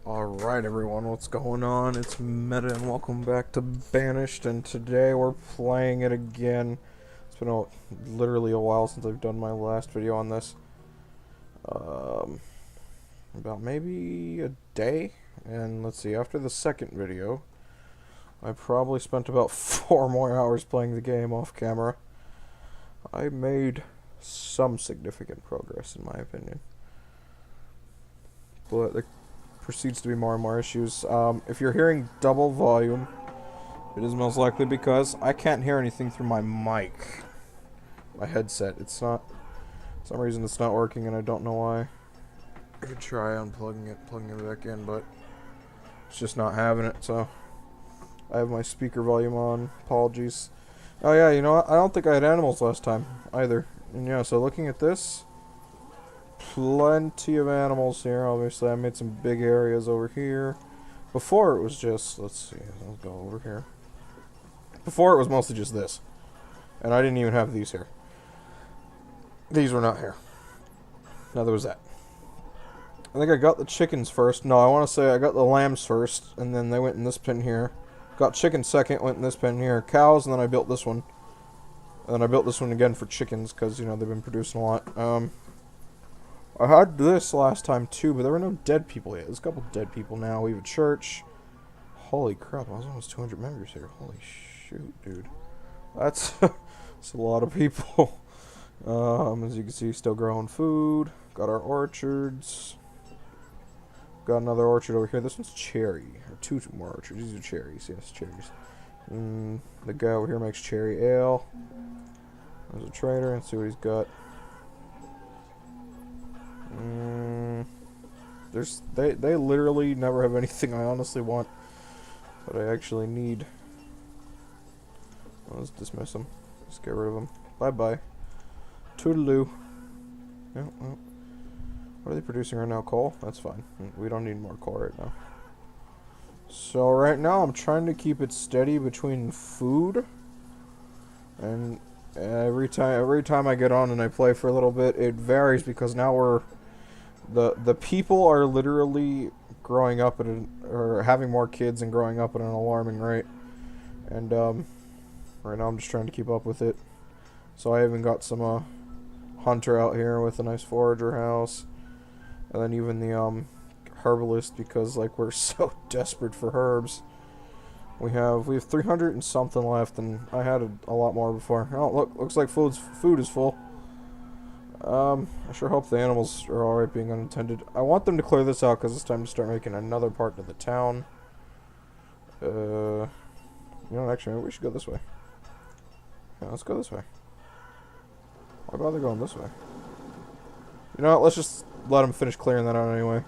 Alright everyone, what's going on? It's Meta and welcome back to Banished, and today we're playing it again. It's been literally a while since I've done my last video on this. About maybe a day, and let's see, after the second video, I probably spent about 4 more hours playing the game off camera. I made some significant progress in my opinion. But there proceeds to be more and more issues. If you're hearing double volume, it is most likely because I can't hear anything through my mic. My headset. It's not... For some reason it's not working and I don't know why. I could try unplugging it, plugging it back in, but it's just not having it, so... I have my speaker volume on. Apologies. Oh yeah, you know what? I don't think I had animals last time, either. And yeah, so looking at this... Plenty of animals here. Obviously, I made some big areas over here. Before it was just... Let's see. I'll go over here. Before it was mostly just this. And I didn't even have these here. These were not here. Now there was that. I think I got the chickens first. No, I want to say I got the lambs first. And then they went in this pen here. Got chickens second. Went in this pen here. Cows. And then I built this one. And then I built this one again for chickens. Because, you know, they've been producing a lot. I had this last time too, but there were no dead people yet. There's a couple dead people now. We have a church. Holy crap, I was almost 200 members here. Holy shoot, dude. That's, that's a lot of people. As you can see, still growing food. Got our orchards. Got another orchard over here. This one's cherry. Or two more orchards. These are cherries. Yes, cherries. The guy over here makes cherry ale. There's a trader. Let's see what he's got. They literally never have anything I honestly want, but I actually need. Let's dismiss them. Just get rid of them. Bye bye. Toodaloo. Yeah, well, what are they producing right now? Coal? That's fine. We don't need more coal right now. So right now I'm trying to keep it steady between food and every time I get on and I play for a little bit, it varies because now we're the people are literally growing up at or having more kids and growing up at an alarming rate. And right now I'm just trying to keep up with it. So I even got some hunter out here with a nice forager house, and then even the herbalist, because like we're so desperate for herbs. We have 300 and something left, and I had a lot more before. Oh, looks like food is full. I sure hope the animals are alright being unattended. I want them to clear this out because it's time to start making another part of the town. You know, actually, maybe we should go this way. Yeah, let's go this way. Why bother going this way? You know what, let's just let them finish clearing that out anyway.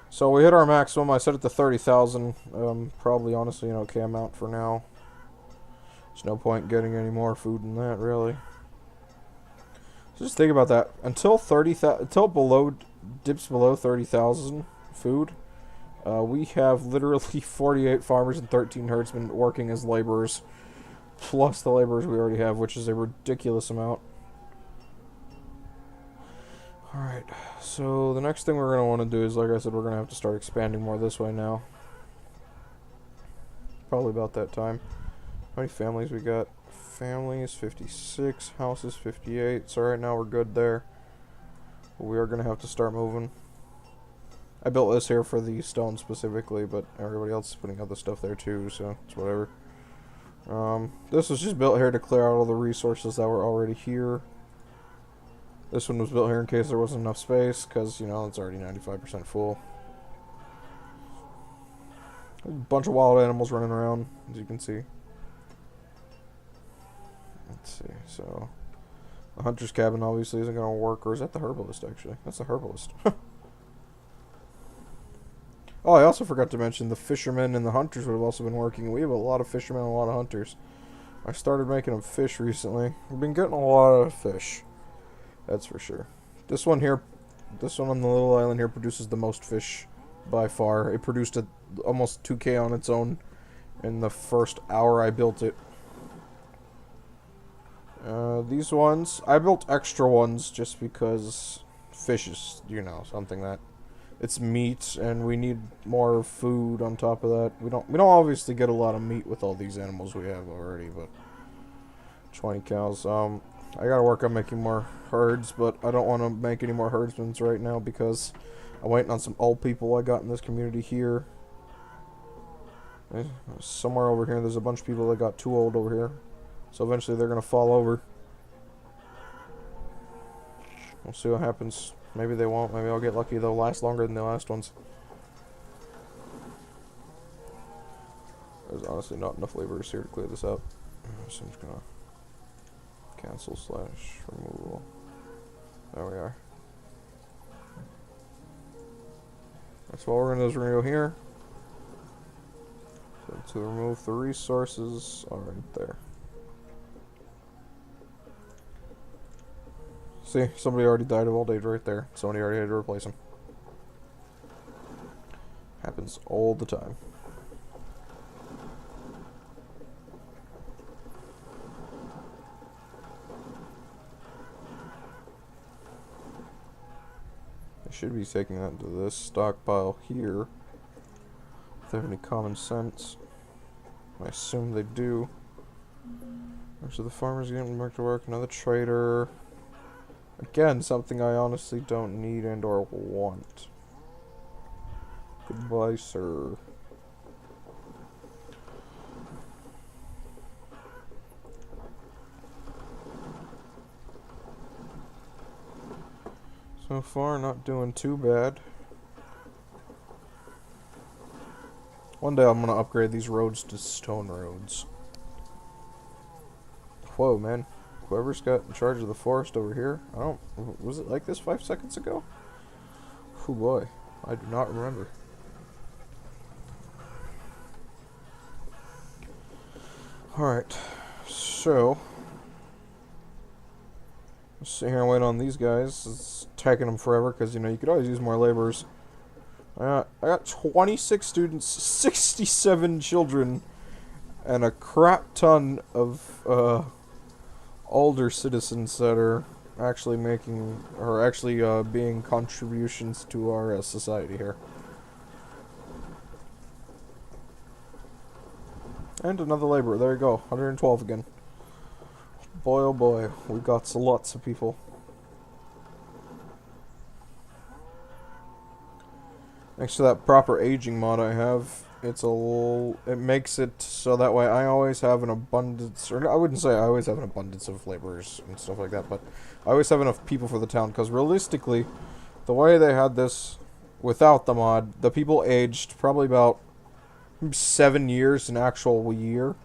So we hit our maximum. I set it to 30,000. Probably, honestly, an okay amount for now. There's no point getting any more food than that, really. So just think about that. Until dips below 30,000 food, we have literally 48 farmers and 13 herdsmen working as laborers, plus the laborers we already have, which is a ridiculous amount. Alright, so the next thing we're going to want to do is, like I said, we're going to have to start expanding more this way now. Probably about that time. How many families we got? Families, 56. Houses, 58. So right now we're good there. But we are going to have to start moving. I built this here for the stone specifically, but everybody else is putting other stuff there too, so it's whatever. This was just built here to clear out all the resources that were already here. This one was built here in case there wasn't enough space, because, you know, it's already 95% full. A bunch of wild animals running around, as you can see. Let's see, so... The hunter's cabin obviously isn't going to work, or is that the herbalist, actually? That's the herbalist. Oh, I also forgot to mention the fishermen and the hunters would have also been working. We have a lot of fishermen and a lot of hunters. I started making them fish recently. We've been getting a lot of fish. That's for sure. This one here, this one on the little island here produces the most fish by far. It produced almost 2K on its own in the first hour I built it. These ones, I built extra ones just because fish is, you know, something that it's meat, and we need more food on top of that. We don't obviously get a lot of meat with all these animals we have already, but 20 cows. I gotta work on making more herds, but I don't want to make any more herdsmen right now because I'm waiting on some old people I got in this community here. Somewhere over here, there's a bunch of people that got too old over here, so eventually they're gonna fall over. We'll see what happens. Maybe they won't. Maybe I'll get lucky. They'll last longer than the last ones. There's honestly not enough laborers here to clear this up, so I'm just gonna cancel / removal. There we are. That's what we're gonna do. Is we're gonna go here. So to remove the resources are right there. See, somebody already died of old age right there. Somebody already had to replace him. Happens all the time. Should be taking that to this stockpile here. If they have any common sense. I assume they do. So the farmer's getting back to work. Another trader. Again, something I honestly don't need and or want. Goodbye, sir. So far, not doing too bad. One day I'm gonna upgrade these roads to stone roads. Whoa, man. Whoever's got in charge of the forest over here, was it like this 5 seconds ago? Oh boy, I do not remember. Alright, so sit here and wait on these guys. It's taking them forever because, you know, you could always use more laborers. I got 26 students, 67 children, and a crap ton of older citizens that are actually being contributions to our society here. And another laborer. There you go. 112 again. Boy, oh boy. We got lots of people. Next to that proper aging mod I have, it makes it so that way I always have an abundance, or I wouldn't say I always have an abundance of laborers and stuff like that, but I always have enough people for the town, because realistically, the way they had this without the mod, the people aged probably about 7 years an actual year.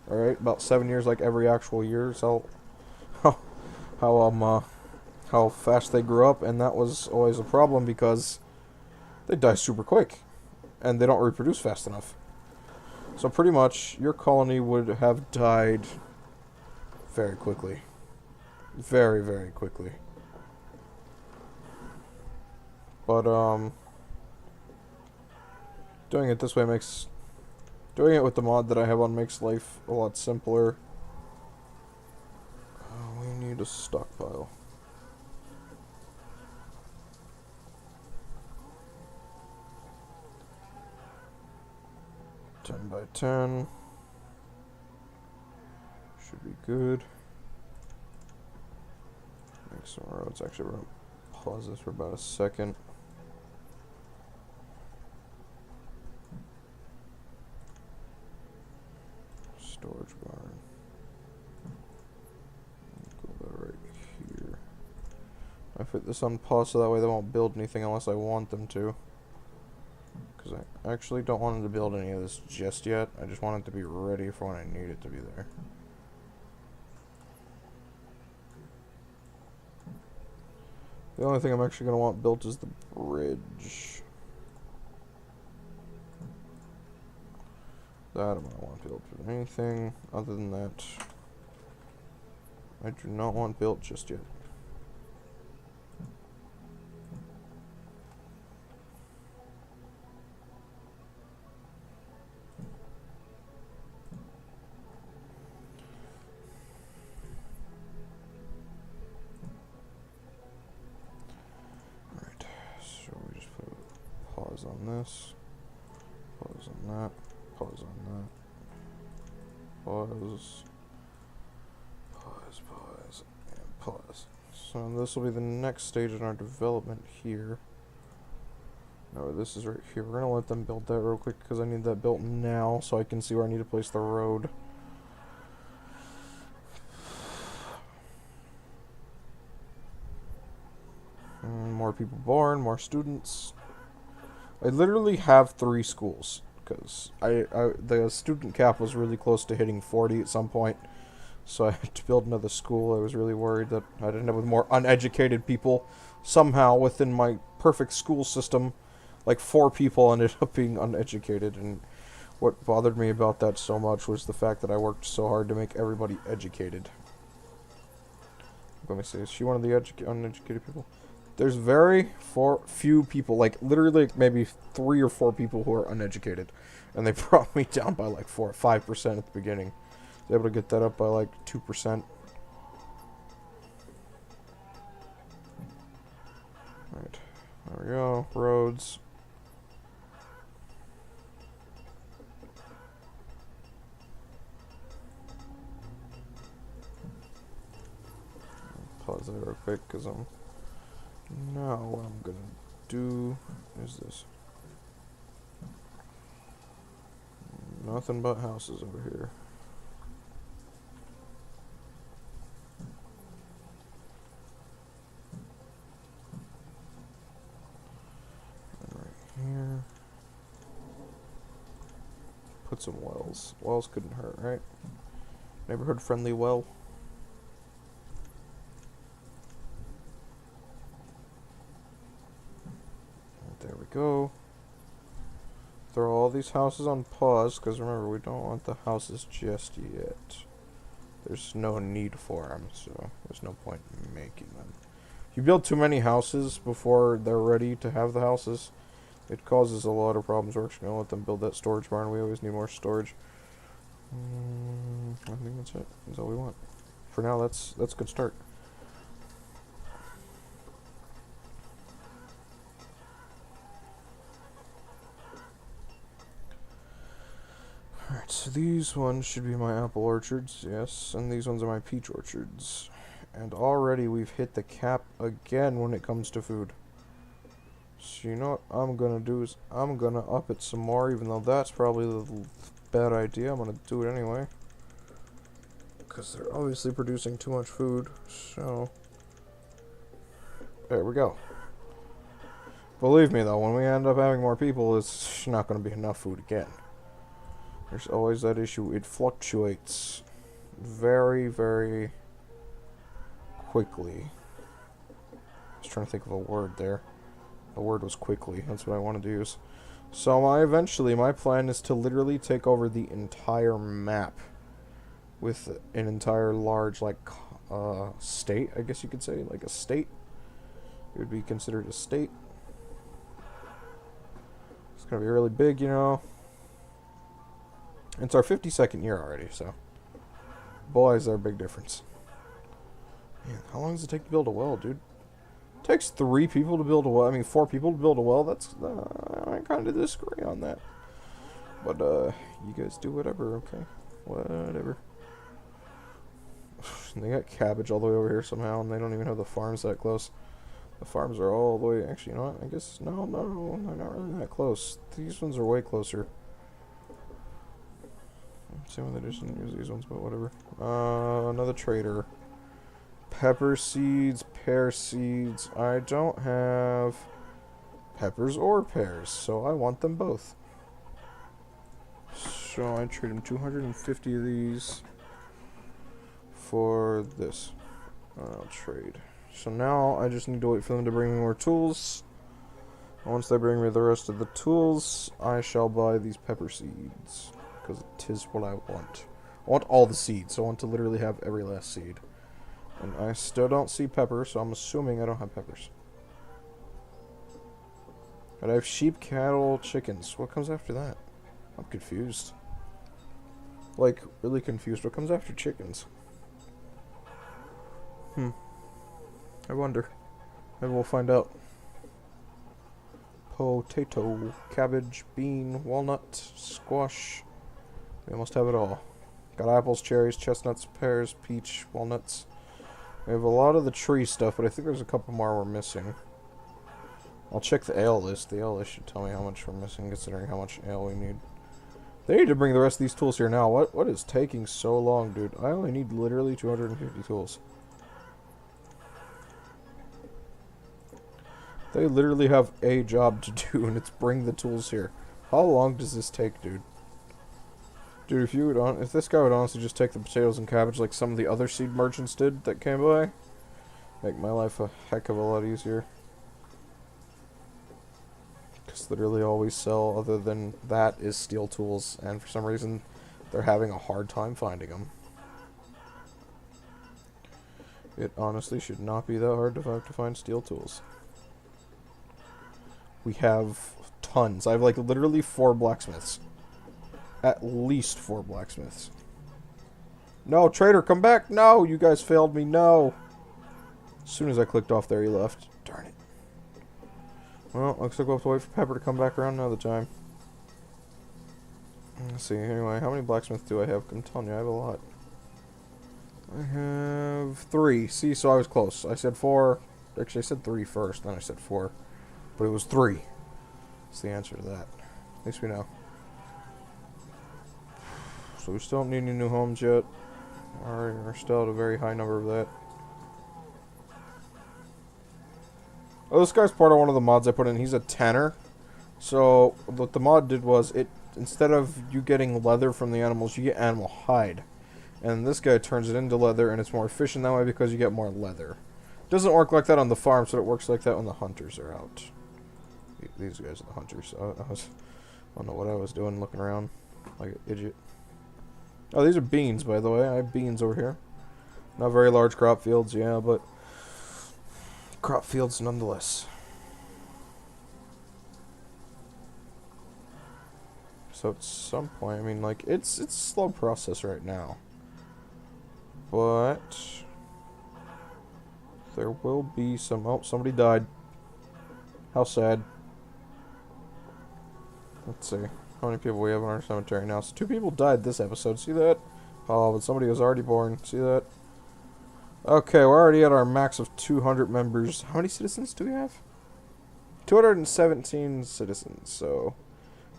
Alright, about 7 years like every actual year, so how fast they grew up, and that was always a problem because they die super quick, and they don't reproduce fast enough. So pretty much, your colony would have died very quickly. Very, very quickly. But, doing it this way doing it with the mod that I have on makes life a lot simpler. We need a stockpile. 10 by 10. Should be good. Make some roads. Actually, we're going to pause this for about a second. Storage barn. Go about right here. I put this on pause so that way they won't build anything unless I want them to. Because I actually don't want them to build any of this just yet. I just want it to be ready for when I need it to be there. The only thing I'm actually going to want built is the bridge. That I don't want built for anything other than that. I do not want built just yet. Alright, so we just put on this. Pause on that. Pause on that. Pause. Pause, pause, and pause. So this will be the next stage in our development here. No, this is right here. We're gonna let them build that real quick because I need that built now so I can see where I need to place the road. More people born, more students. I literally have 3 schools because the student cap was really close to hitting 40 at some point. So I had to build another school. I was really worried that I'd end up with more uneducated people. Somehow, within my perfect school system, like 4 people ended up being uneducated. And what bothered me about that so much was the fact that I worked so hard to make everybody educated. Let me see. Is she one of the uneducated people? There's very few people, like literally maybe 3 or 4 people who are uneducated. And they brought me down by like 4 or 5% at the beginning. I was able to get that up by like 2%. Right, there we go. Roads. Pause that real quick because now what I'm gonna do is this. Nothing but houses over here. Here. Put some wells. Wells couldn't hurt, right? Neighborhood friendly well. And there we go. Throw all these houses on pause, because remember, we don't want the houses just yet. There's no need for them, so there's no point in making them. If you build too many houses before they're ready to have the houses, it causes a lot of problems. We're actually going to let them build that storage barn. We always need more storage. I think that's it. That's all we want. For now, that's a good start. Alright, so these ones should be my apple orchards, yes, and these ones are my peach orchards. And already we've hit the cap again when it comes to food. So you know what I'm gonna do is I'm gonna up it some more, even though that's probably the bad idea. I'm gonna do it anyway. Because they're obviously producing too much food, so... There we go. Believe me though, when we end up having more people, it's not gonna be enough food again. There's always that issue. It fluctuates very, very quickly. I was trying to think of a word there. The word was quickly. That's what I wanted to use. So my plan is to literally take over the entire map with an entire large, like, state, I guess you could say. Like a state. It would be considered a state. It's going to be really big, you know. It's our 52nd year already, so. Boy, is there a big difference. Man, how long does it take to build a well, dude? It takes 3 people to build a well. I mean, 4 people to build a well. That's, I kind of disagree on that. But, you guys do whatever, okay? Whatever. They got cabbage all the way over here somehow, and they don't even have the farms that close. The farms are all the way, actually, you know what? I guess, no, they're not really that close. These ones are way closer. Same way they just didn't use these ones, but whatever. Another trader. Pepper seeds, pear seeds. I don't have peppers or pears, so I want them both. So I trade him 250 of these for this. I'll trade. So now I just need to wait for them to bring me more tools. Once they bring me the rest of the tools, I shall buy these pepper seeds. Because it is what I want. I want all the seeds. I want to literally have every last seed. And I still don't see pepper, so I'm assuming I don't have peppers. But I have sheep, cattle, chickens. What comes after that? I'm confused. Like, really confused. What comes after chickens? I wonder. Maybe we'll find out. potato, cabbage, bean, walnut, squash. We almost have it all. Got apples, cherries, chestnuts, pears, peach, walnuts. We have a lot of the tree stuff, but I think there's a couple more we're missing. I'll check the ale list. The ale list should tell me how much we're missing, considering how much ale we need. They need to bring the rest of these tools here now. What is taking so long, dude? I only need literally 250 tools. They literally have a job to do, and it's bring the tools here. How long does this take, dude? Dude, if this guy would honestly just take the potatoes and cabbage like some of the other seed merchants did that came by, make my life a heck of a lot easier. Because literally all we sell other than that is steel tools, and for some reason they're having a hard time finding them. It honestly should not be that hard to find steel tools. We have tons. I have like literally 4 blacksmiths. At least 4 blacksmiths. No, trader, come back! No, you guys failed me, no! As soon as I clicked off there, he left. Darn it. Well, looks like we'll have to wait for Pepper to come back around another time. Let's see, anyway, how many blacksmiths do I have? I'm telling you, I have a lot. I have 3. See, so I was close. I said 4. Actually, I said 3 first, then I said 4. But it was 3. That's the answer to that. At least we know. So we still don't need any new homes yet. We're still at a very high number of that. Oh, this guy's part of one of the mods I put in. He's a tanner. So what the mod did was, instead of you getting leather from the animals, you get animal hide. And this guy turns it into leather, and it's more efficient that way because you get more leather. It doesn't work like that on the farm, so it works like that when the hunters are out. These guys are the hunters. I don't know what I was doing looking around like an idiot. Oh, these are beans, by the way. I have beans over here. Not very large crop fields, yeah, but crop fields nonetheless. So at some point, I mean, like, it's a slow process right now. But there will be some... Oh, somebody died. How sad. Let's see. How many people we have in our cemetery now? So 2 people died this episode. See that? Oh, but somebody was already born. See that? Okay, we're already at our max of 200 members. How many citizens do we have? 217 citizens. So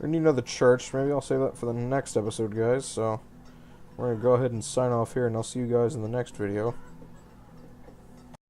we need another church. Maybe I'll save that for the next episode, guys. So we're going to go ahead and sign off here, and I'll see you guys in the next video.